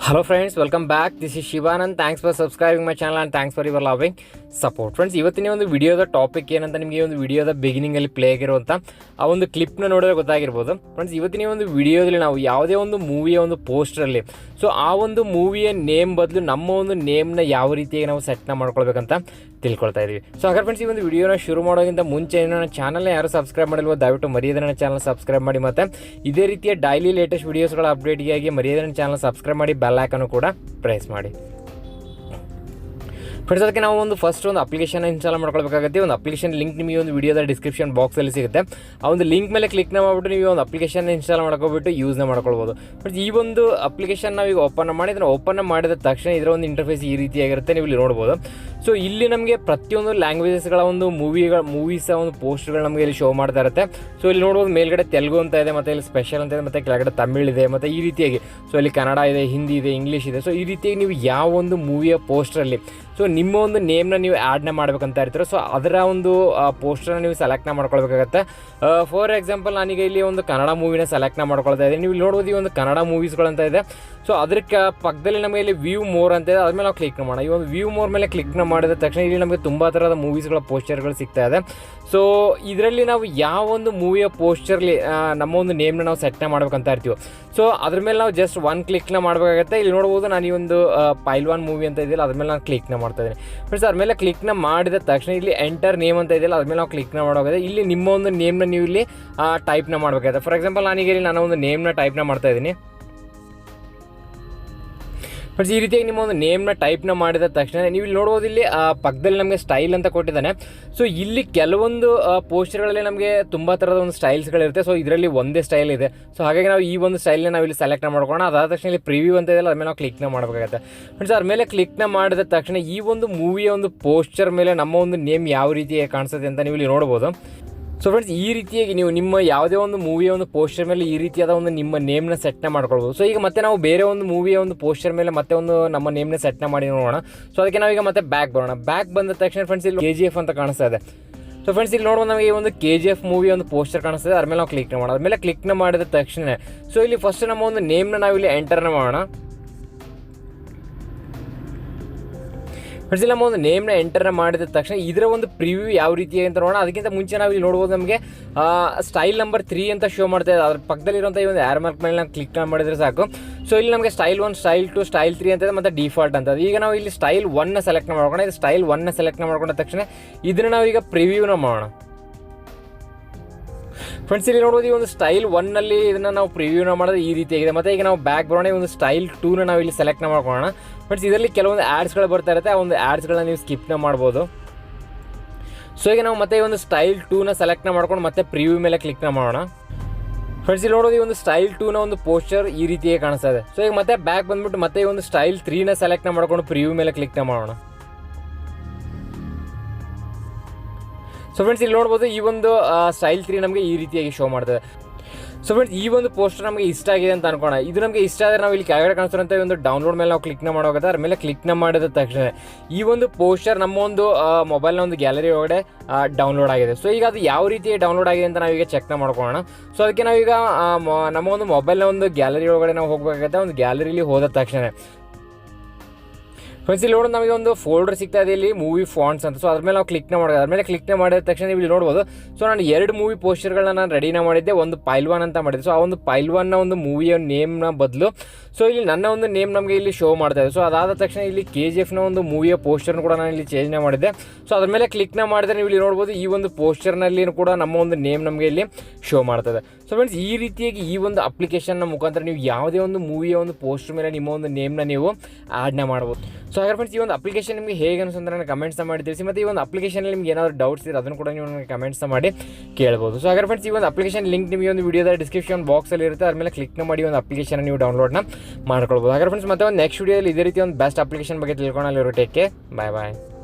Hello friends, welcome back. This is Shivanand. Thanks for subscribing my channel and thanks for your loving support. Friends, ಇವತ್ತಿನ ಒಂದು ವಿಡಿಯೋದ topic ಏನಂತ ನಿಮಗೆ ಒಂದು ವಿಡಿಯೋದ ಬಿಗಿನಿಂಗ್ ಅಲ್ಲಿ ಪ್ಲೇ ಆಗಿರುವಂತ ಆ ಒಂದು ಕ್ಲಿಪ್ ನ ನೋಡಿದ್ರೆ ಗೊತ್ತಾಗಿರಬಹುದು. ಫ್ರೆಂಡ್ಸ್, ಇವತ್ತಿನ ಒಂದು ವಿಡಿಯೋದಲ್ಲಿ ನಾವು ಯಾವುದೇ ಒಂದು ಮೂವಿಯ ಒಂದು ಪೋಸ್ಟರ್ ಅಲ್ಲಿ ಸೊ ಆ ಒಂದು ಮೂವಿಯ ನೇಮ್ ಬದಲು ನಮ್ಮ ಒಂದು ನೇಮ್ ನ ಯಾವ ರೀತಿಯಾಗಿ ನಾವು ಸೆಟ್ ನ ಮಾಡ್ಕೊಳ್ಬೇಕಂತ ತಿಳ್ಕೊಳ್ತಾ ಇದೀವಿ. ಸೊ ಹಾಗಾದ್ರೆ ಫ್ರೆಂಡ್ಸ್, ಈ ಒಂದು ವಿಡಿಯೋನ ಶುರು ಮಾಡೋಕ್ಕಿಂತ ಮುಂಚೆ ನನ್ನ ಚಾನಲ್ನ ಯಾರು ಸಬ್ಸ್ಕ್ರೈಬ್ ಮಾಡಿಲ್ವೋ ದಯವಿಟ್ಟು ಮರೆಯದೇ ನನ್ನ ಚಾನಲ್ ಸಬ್ಸ್ಕ್ರೈಬ್ ಮಾಡಿ, ಮತ್ತೆ ಇದೇ ರೀತಿಯ ಡೈಲಿ ಲೇಟೆಸ್ಟ್ ವಿಡಿಯೋಸ್ಗಳ ಅಪ್ಡೇಟ್ಗಾಗಿ ಮರೆಯದೇ ನನ್ನ ಚಾನಲ್ ಸಬ್ಸ್ಕ್ರೈಬ್ ಮಾಡಿ, ಬೆಲ್ ಐಕಾನ್ ಕೂಡ ಪ್ರೆಸ್ ಮಾಡಿ. ಫ್ರೆಂಡ್ಸ್, ಅದಕ್ಕೆ ನಾವು ಒಂದು ಫಸ್ಟ್ ಒಂದು ಅಪ್ಲಿಕೇಶನ್ ಇನ್ಸ್ಟಾಲ್ ಮಾಡ್ಕೊಳ್ಬೇಕಾಗುತ್ತೆ. ಒಂದು ಅಪ್ಲಿಕೇಶನ್ ಲಿಂಕ್ ನಿಮಗೆ ಒಂದು ವಿಡಿಯೋದ ಡಿಸ್ಕ್ರಿಪ್ಷನ್ ಬಾಕ್ಸಲ್ಲಿ ಸಿಗುತ್ತೆ. ಆ ಒಂದು ಲಿಂಕ್ ಮೇಲೆ ಕ್ಲಿಕ್ ಮಾಡಿಬಿಟ್ಟು ನೀವು ಒಂದು ಅಪ್ಲಿಕೇಶನ್ ಇನ್ಸ್ಟಾಲ್ ಮಾಡ್ಕೊಬಿಟ್ಟು ಯೂಸ್ನ ಮಾಡ್ಕೊಳ್ಬೋದು. ಫ್ರೆಂಡ್ಸ್, ಈ ಒಂದು ಅಪ್ಲಿಕೇಶನ್ ನಾವೀಗ ಓಪನ್ ಮಾಡಿ ಇದನ್ನು ಓಪನ್ ಮಾಡಿದ ತಕ್ಷಣ ಇದರ ಒಂದು ಇಂಟರ್ಫೇಸ್ ಈ ರೀತಿಯಾಗಿರುತ್ತೆ, ನೀವು ಇಲ್ಲಿ ನೋಡ್ಬೋದು. ಸೊ ಇಲ್ಲಿ ನಮಗೆ ಪ್ರತಿಯೊಂದು ಲ್ಯಾಂಗ್ವೇಜಸ್ಗಳ ಒಂದು ಮೂವೀಸ್ ಒಂದು ಪೋಸ್ಟ್ಗಳು ನಮಗೆ ಇಲ್ಲಿ ಶೋ ಮಾಡ್ತಾ ಇರುತ್ತೆ. ಸೊ ಇಲ್ಲಿ ನೋಡ್ಬೋದು, ಮೇಲ್ಗಡೆ ತೆಲುಗು ಅಂತ ಇದೆ, ಮತ್ತು ಇಲ್ಲಿ ಸ್ಪೆಷಲ್ ಅಂತ ಇದೆ, ಮತ್ತು ಕೆಳಗಡೆ ತಮಿಳ್ ಇದೆ, ಮತ್ತು ಈ ರೀತಿಯಾಗಿ ಸೊ ಇಲ್ಲಿ ಕನ್ನಡ ಇದೆ, ಹಿಂದಿ ಇದೆ, ಇಂಗ್ಲೀಷ್ ಇದೆ. ಸೊ ಈ ರೀತಿಯಾಗಿ ನೀವು ಯಾವ ಒಂದು ಮೂವಿಯ ಪೋಸ್ಟ್ರಲ್ಲಿ ಸೊ ನಿಮ್ಮ ಒಂದು ನೇಮ್ನ ನೀವು ಆ್ಯಡ್ನ ಮಾಡ್ಬೇಕಂತ ಇರ್ತೀರೋ ಸೊ ಅದರ ಒಂದು ಪೋಸ್ಟರ್ನ ನೀವು ಸೆಲೆಕ್ಟ್ನ ಮಾಡ್ಕೊಳ್ಬೇಕಾಗತ್ತೆ. ಫಾರ್ ಎಕ್ಸಾಂಪಲ್, ನಾನೀಗ ಇಲ್ಲಿ ಒಂದು ಕನ್ನಡ ಮೂವಿನ ಸೆಲೆಕ್ಟ್ನ ಮಾಡ್ಕೊಳ್ತಾ ಇದ್ದೀನಿ. ನೀವು ಇಲ್ಲಿ ನೋಡ್ಬೋದು, ಈ ಒಂದು ಕನ್ನಡ ಮೂವೀಸ್ಗಳಂತ ಇದೆ. ಸೊ ಅದ್ರ ಪಕ್ಕದಲ್ಲಿ ನಮಗೆ ಇಲ್ಲಿ ವ್ಯೂ ಮೋರ್ ಅಂತ ಇದೆ, ಅದ್ಮೇಲೆ ನಾವು ಕ್ಲಿಕ್ ಮಾಡೋಣ. ಈ ಒಂದು ವ್ಯೂ ಮೋರ್ ಮೇಲೆ ಕ್ಲಿಕ್ ಮಾಡಿದ ತಕ್ಷಣ ಇಲ್ಲಿ ನಮಗೆ ತುಂಬ ಥರದ ಮೂವೀಸ್ಗಳ ಪೋಸ್ಟರ್ಗಳು ಸಿಗ್ತಾ ಇದೆ. ಸೊ ಇದರಲ್ಲಿ ನಾವು ಯಾವ ಒಂದು ಮೂವಿಯ ಪೋಸ್ಟರ್ಲಿ ನಮ್ಮ ಒಂದು ನೇಮ್ನ ನಾವು ಸೆಟ್ನ ಮಾಡ್ಬೇಕಂತ ಇರ್ತೀವಿ. ಸೊ ಅದ್ರ ಮೇಲೆ ನಾವು ಜಸ್ಟ್ ಒನ್ ಕ್ಲಿಕ್ನ ಮಾಡಬೇಕಾಗತ್ತೆ. ಇಲ್ಲಿ ನೋಡ್ಬೋದು, ನಾನು ಈ ಒಂದು ಪೈಲ್ವಾನ್ ಮೂವಿ ಅಂತ ಇದೆಯಲ್ಲ ಅದ್ರ ಮೇಲೆ ನಾನು ಕ್ಲಿಕ್ನ ಮಾಡ್ತಾ ಇದ್ದೀನಿ. ಫ್ರೆಂಡ್ಸ್, ಅದ್ರ ಮೇಲೆ ಕ್ಲಿಕ್ನ ಮಾಡಿದ ತಕ್ಷಣ ಇಲ್ಲಿ ಎಂಟರ್ ನೇಮ್ ಅಂತ ಇದೆಯಲ್ಲ ಅದ್ರ ಮೇಲೆ ನಾವು ಕ್ಲಿಕ್ನ ಮಾಡೋಗಿದೆ. ಇಲ್ಲಿ ನಿಮ್ಮ ಒಂದು ನೇಮ್ನ ನೀವು ಇಲ್ಲಿ ಟೈಪ್ನ ಮಾಡಬೇಕಾಗುತ್ತೆ. ಫಾರ್ ಎಕ್ಸಾಂಪಲ್, ನಾನೀಗ ಇಲ್ಲಿ ನಾನು ಒಂದು ನೇಮ್ನ ಟೈಪ್ನ ಮಾಡ್ತಾ ಇದ್ದೀನಿ. ಫ್ರೆಂಡ್ಸ್, ಈ ರೀತಿಯಾಗಿ ನಿಮ್ಮ ಒಂದು ನೇಮ್ನ ಟೈಪ್ನ ಮಾಡಿದ ತಕ್ಷಣ ನೀವು ಇಲ್ಲಿ ನೋಡ್ಬೋದು, ಇಲ್ಲಿ ಪಕ್ಕದಲ್ಲಿ ನಮಗೆ ಸ್ಟೈಲ್ ಅಂತ ಕೊಟ್ಟಿದ್ದಾನೆ. ಸೊ ಇಲ್ಲಿ ಕೆಲವೊಂದು ಪೋಸ್ಟರ್ಗಳಲ್ಲಿ ನಮಗೆ ತುಂಬ ಥರದ ಒಂದು ಸ್ಟೈಲ್ಸ್ಗಳಿರುತ್ತೆ. ಸೊ ಇದರಲ್ಲಿ ಒಂದೇ ಸ್ಟೈಲ್ ಇದೆ. ಸೊ ಹಾಗಾಗಿ ನಾವು ಈ ಒಂದು ಸ್ಟೈಲ್ನ ನಾವು ಇಲ್ಲಿ ಸೆಲೆಕ್ಟ್ ಮಾಡ್ಕೊಳ್ಳೋಣ. ಅದಾದ ತಕ್ಷಣ ಇಲ್ಲಿ ಪ್ರಿವ್ಯೂ ಅಂತ ಇದೆಯಲ್ಲ ಅದ್ರ ಮೇಲೆ ನಾವು ಕ್ಲಿಕ್ನ ಮಾಡಬೇಕಾಗುತ್ತೆ. ಫ್ರೆಂಡ್ಸ್, ಅದ್ರ ಮೇಲೆ ಕ್ಲಿಕ್ನ ಮಾಡಿದ ತಕ್ಷಣ ಈ ಒಂದು ಮೂವಿಯ ಒಂದು ಪೋಸ್ಟರ್ ಮೇಲೆ ನಮ್ಮ ಒಂದು ನೇಮ್ ಯಾವ ರೀತಿಯಾಗಿ ಕಾಣಿಸುತ್ತೆ ಅಂತ ನೀವು ಇಲ್ಲಿ ನೋಡ್ಬೋದು. ಸೊ ಫ್ರೆಂಡ್ಸ್, ಈ ರೀತಿಯಾಗಿ ನೀವು ನಿಮ್ಮ ಯಾವುದೇ ಒಂದು ಮೂವಿಯ ಒಂದು ಪೋಸ್ಟರ್ ಮೇಲೆ ಈ ರೀತಿಯಾದ ಒಂದು ನಿಮ್ಮ ನೇಮ್ನ ಸೆಟ್ನ ಮಾಡ್ಕೊಳ್ಬೋದು. ಸೊ ಈಗ ಮತ್ತೆ ನಾವು ಬೇರೆ ಒಂದು ಮೂವಿಯ ಒಂದು ಪೋಸ್ಟರ್ ಮೇಲೆ ಮತ್ತೆ ಒಂದು ನಮ್ಮ ನೇಮ್ನ ಸೆಟ್ನ ಮಾಡಿ ನೋಡೋಣ. ಸೊ ಅದಕ್ಕೆ ನಾವೀಗ ಮತ್ತೆ ಬ್ಯಾಕ್ ಬರೋಣ. ಬ್ಯಾಕ್ ಬಂದ ತಕ್ಷಣ ಫ್ರೆಂಡ್ಸ್, ಇಲ್ಲಿ KGF ಅಂತ ಕಾಣಿಸ್ತಾ ಇದೆ. ಸೊ ಫ್ರೆಂಡ್ಸ್, ಇಲ್ಲಿ ನೋಡುವ ನಮಗೆ ಒಂದು KGF ಮೂವಿ ಒಂದು ಪೋಸ್ಟರ್ ಕಾಣಿಸ್ತದೆ, ಅದ್ರ ಮೇಲೆ ನಾವು ಕ್ಲಿಕ್ನ ಮಾಡೋಣ. ಅದ್ರ ಮೇಲೆ ಕ್ಲಿಕ್ನ ಮಾಡಿದ ತಕ್ಷಣ ಸೊ ಇಲ್ಲಿ ಫಸ್ಟ್ ನಮ್ಮ ಒಂದು ನೇಮ್ನ ನಾವು ಇಲ್ಲಿ ಎಂಟರ್ನ ಮಾಡೋಣ. ಫ್ರೆಂಡ್ಸ್, ಇಲ್ಲಿ ನಮ್ಮ ಒಂದು ನೇಮ್ನ ಎಂಟರ್ನ ಮಾಡಿದ ತಕ್ಷಣ ಇದರ ಒಂದು ಪ್ರಿವ್ಯೂ ಯಾವ ರೀತಿಯಾಗಿ ಅಂತ ನೋಡೋಣ. ಅದಕ್ಕಿಂತ ಮುಂಚೆ ನಾವು ಇಲ್ಲಿ ನೋಡ್ಬೋದು, ನಮಗೆ ಸ್ಟೈಲ್ ನಂಬರ್ 3 ಅಂತ ಶೋ ಮಾಡ್ತಾ ಇದೆ. ಅದ್ರ ಪಕ್ಕದಲ್ಲಿರುವಂಥ ಈ ಒಂದು ಏರ್ ಮಾರ್ಕ್ ಮೇಲೆ ನಾವು ಕ್ಲಿಕ್ ಮಾಡಿದ್ರೆ ಸಾಕು. ಸೊ ಇಲ್ಲಿ ನಮಗೆ ಸ್ಟೈಲ್ 1, ಸ್ಟೈಲ್ 2, ಸ್ಟೈಲ್ 3 ಅಂತ ಇದೆ, ಮತ್ತು ಡಿಫಾಲ್ಟ್ ಅಂತ. ಈಗ ನಾವು ಇಲ್ಲಿ ಸ್ಟೈಲ್ 1ನ ಸೆಲೆಕ್ಟ್ ಮಾಡ್ಕೊಳ್ಳೋಣ. ಇದು ಸ್ಟೈಲ್ 1ನ ಸೆಲೆಕ್ಟ್ ಮಾಡ್ಕೊಂಡ ತಕ್ಷಣ ಇದನ್ನು ನಾವು ಈಗ ಪ್ರಿವ್ಯೂನ ಮಾಡೋಣ. ಫ್ರೆಂಡ್ಸ್, ಇಲ್ಲಿ ನೋಡ್ಬೋದು, ಈ ಒಂದು ಸ್ಟೈಲ್ 1ನಲ್ಲಿ ಇದನ್ನು ನಾವು ಪ್ರಿವ್ಯೂನ ಮಾಡೋದು ಈ ರೀತಿಯಾಗಿದೆ. ಮತ್ತು ಈಗ ನಾವು ಬ್ಯಾಕ್ ಬರೋಣ. ಈ ಒಂದು ಸ್ಟೈಲ್ 2ನ ನಾವು ಇಲ್ಲಿ ಸೆಲೆಕ್ಟ್ನ ಮಾಡ್ಕೊಳ್ಳೋಣ. ಫ್ರೆಂಡ್ಸ್, ಇದರಲ್ಲಿ ಕೆಲವೊಂದು ಆ್ಯಡ್ಸ್ಗಳು ಬರ್ತಾ ಇರುತ್ತೆ, ಆ ಒಂದು ಆ್ಯಡ್ಸ್ಗಳನ್ನ ನೀವು ಸ್ಕಿಪ್ನ ಮಾಡ್ಬೋದು. ಸೊ ಈಗ ನಾವು ಮತ್ತೆ ಈ ಒಂದು ಸ್ಟೈಲ್ 2ನ ಸೆಲೆಕ್ಟ್ನ ಮಾಡ್ಕೊಂಡು ಮತ್ತೆ ಪ್ರಿವ್ಯೂ ಮೇಲೆ ಕ್ಲಿಕ್ನ ಮಾಡೋಣ. ಫ್ರೆಂಡ್ಸ್, ಇಲ್ಲಿ ನೋಡೋದು, ಈ ಒಂದು ಸ್ಟೈಲ್ 2ನ ಒಂದು ಪೋಸ್ಟರ್ ಈ ರೀತಿಯಾಗಿ ಕಾಣಿಸ್ತಾ ಇದೆ. ಸೊ ಈಗ ಮತ್ತೆ ಬ್ಯಾಕ್ ಬಂದ್ಬಿಟ್ಟು ಮತ್ತೆ ಈ ಒಂದು ಸ್ಟೈಲ್ 3ನ ಸೆಲೆಕ್ಟ್ನ ಮಾಡ್ಕೊಂಡು ಪ್ರಿವ್ಯೂ ಮೇಲೆ ಕ್ಲಿಕ್ನ ಮಾಡೋಣ. ಸೊ ಫ್ರೆಂಡ್ಸ್, ಇಲ್ಲಿ ನೋಡ್ಬೋದು, ಈ ಒಂದು ಸ್ಟೈಲ್ 3 ನಮಗೆ ಈ ರೀತಿಯಾಗಿ ಶೋ ಮಾಡ್ತದೆ. ಸೊ ಫ್ರೆಂಡ್ಸ್, ಈ ಒಂದು ಪೋಸ್ಟರ್ ನಮಗೆ ಇಷ್ಟ ಆಗಿದೆ ಅಂತ ಅನ್ಕೋಣ. ಇದು ನಮಗೆ ಇಷ್ಟ ಆದರೆ ನಾವು ಇಲ್ಲಿ ಕೆಳಗಡೆ ಕಾಣಿಸ್ತಿರೋಂಥ ಒಂದು ಡೌನ್ಲೋಡ್ ಮೇಲೆ ನಾವು ಕ್ಲಿಕ್ನ ಮಾಡೋಗುತ್ತೆ. ಅದ್ರ ಮೇಲೆ ಕ್ಲಿಕ್ನ ಮಾಡಿದ ತಕ್ಷಣ ಈ ಒಂದು ಪೋಸ್ಟರ್ ನಮ್ಮ ಒಂದು ಮೊಬೈಲ್ನ ಒಂದು ಗ್ಯಾಲರಿ ಒಳಗಡೆ ಡೌನ್ಲೋಡ್ ಆಗಿದೆ. ಸೊ ಈಗ ಅದು ಯಾವ ರೀತಿ ಡೌನ್ಲೋಡ್ ಆಗಿದೆ ಅಂತ ನಾವೀಗ ಚೆಕ್ನ ಮಾಡ್ಕೊಳ್ಳೋಣ. ಸೊ ಅದಕ್ಕೆ ನಾವೀಗ ನಮ್ಮ ಒಂದು ಮೊಬೈಲ್ನ ಒಂದು ಗ್ಯಾಲರಿ ಒಳಗಡೆ ನಾವು ಹೋಗಬೇಕಾಗುತ್ತೆ. ಒಂದು ಗ್ಯಾಲರಿಲಿ ಹೋದ ತಕ್ಷಣ ಫ್ರೆಂಡ್ಸ್, ಇಲ್ಲಿ ನೋಡೋದು, ನಮಗೆ ಒಂದು ಫೋಲ್ಡರ್ ಸಿಗ್ತಾ ಇದೆ ಇಲ್ಲಿ ಮೂವಿ ಫಾಂಟ್ಸ್ ಅಂತ. ಸೊ ಅದ್ರ ಮೇಲೆ ನಾವು ಕ್ಲಿಕ್ನ ಮಾಡೋದು. ಅದ್ರ ಮೇಲೆ ಕ್ಲಿಕ್ನ ಮಾಡಿದ ತಕ್ಷಣ ನೀವು ಇಲ್ಲಿ ನೋಡ್ಬೋದು. ಸೊ ನಾನು 2 ಮೂವಿ ಪೋಸ್ಟರ್ಗಳನ್ನ ನಾನು ರೆಡಿನ ಮಾಡಿದ್ದೆ. ಒಂದು ಪೈಲ್ವಾನ್ ಅಂತ ಮಾಡಿದ್ದೆ. ಸೊ ಆ ಒಂದು ಪೈಲ್ವಾನ್ನ ಒಂದು ಮೂವಿಯ ನೇಮ್ನ ಬದಲು ಸೊ ಇಲ್ಲಿ ನನ್ನ ಒಂದು ನೇಮ್ ನಮಗೆ ಇಲ್ಲಿ ಶೋ ಮಾಡ್ತಾ ಇದೆ. ಸೊ ಅದಾದ ತಕ್ಷಣ ಇಲ್ಲಿ KGFನ ಒಂದು ಮೂವಿಯ ಪೋಸ್ಟರ್ನ ಕೂಡ ನಾನು ಇಲ್ಲಿ ಚೇಂಜ್ನ ಮಾಡಿದ್ದೆ. ಸೊ ಅದ್ರ ಮೇಲೆ ಕ್ಲಿಕ್ನ ಮಾಡಿದ್ರೆ ನೀವು ಇಲ್ಲಿ ನೋಡ್ಬೋದು, ಈ ಒಂದು ಪೋಸ್ಟರ್ನಲ್ಲಿ ಕೂಡ ನಮ್ಮ ಒಂದು ನೇಮ್ ನಮಗೆ ಇಲ್ಲಿ ಶೋ ಮಾಡ್ತದೆ. ಸೊ ಫ್ರೆಂಡ್ಸ್, ಈ ರೀತಿಯಾಗಿ ಈ ಒಂದು ಅಪ್ಲಿಕೇಶನ್ನ ಮುಖಾಂತರ ನೀವು ಯಾವುದೇ ಒಂದು ಮೂವಿಯ ಒಂದು ಪೋಸ್ಟರ್ ಮೇಲೆ ನಿಮ್ಮ ಒಂದು ನೇಮ್ನ ನೀವು ಆ್ಯಡ್ನ ಮಾಡ್ಬೋದು. ಸೊ ಹಾಗೆ ಫ್ರೆಂಡ್ಸ್, ಈ ಒಂದು ಅಪ್ಲಿಕೇಶನ್ ನಿಮಗೆ ಹೇಗೆ ಅನಿಸ್ತಂದ್ರೆ ನನಗೆ ಕಮೆಂಟ್ಸ್ ಮಾಡಿ ತಿಳಿಸಿ. ಮತ್ತು ಈ ಒಂದು ಅಪ್ಲಿಕೇಶನಲ್ಲಿ ನಿಮ್ಗೆ ಏನಾದರೂ ಡೌಟ್ಸ್ ಇದ್ರೆ ಅದನ್ನು ಕೂಡ ನೀವು ನನಗೆ ಕಮೆಂಟ್ಸ್ ಮಾಡಿ ಕೇಳ್ಬೋದು. ಸೊ ಹಾಗೆ ಫ್ರೆಂಡ್ಸ್, ಈ ಒಂದು ಅಪ್ಲಿಕೇಶನ್ ಲಿಂಕ್ ನಿಮಗೆ ಒಂದು ವಿಡಿಯೋದ ಡಿಸ್ಕ್ರಿಪ್ಷನ್ ಬಾಕ್ಸಲ್ಲಿ ಇರುತ್ತೆ, ಅದ್ರ ಮೇಲೆ ಕ್ಲಿಕ್ನ ಮಾಡಿ ಒಂದು ಅಪ್ಲಿಕೇಶನ್ ನೀವು ಡೌನ್ಲೋಡ್ನ ಮಾಡ್ಕೊಳ್ಬೋದು. ಹಾಗೆ ಫ್ರೆಂಡ್ಸ್, ಮತ್ತೆ ಒಂದು ನೆಕ್ಸ್ಟ್ ವಿಡಿಯೋದಲ್ಲಿ ಇದೇ ರೀತಿ ಒಂದು ಬೆಸ್ಟ್ ಅಪ್ಲಿಕೇಶನ್ ಬಗ್ಗೆ ತಿಳ್ಕೊಳ್ಳೋಣ. ಟೇಕ್ ಕೇರ್, ಬಾಯ್ ಬಾಯ್.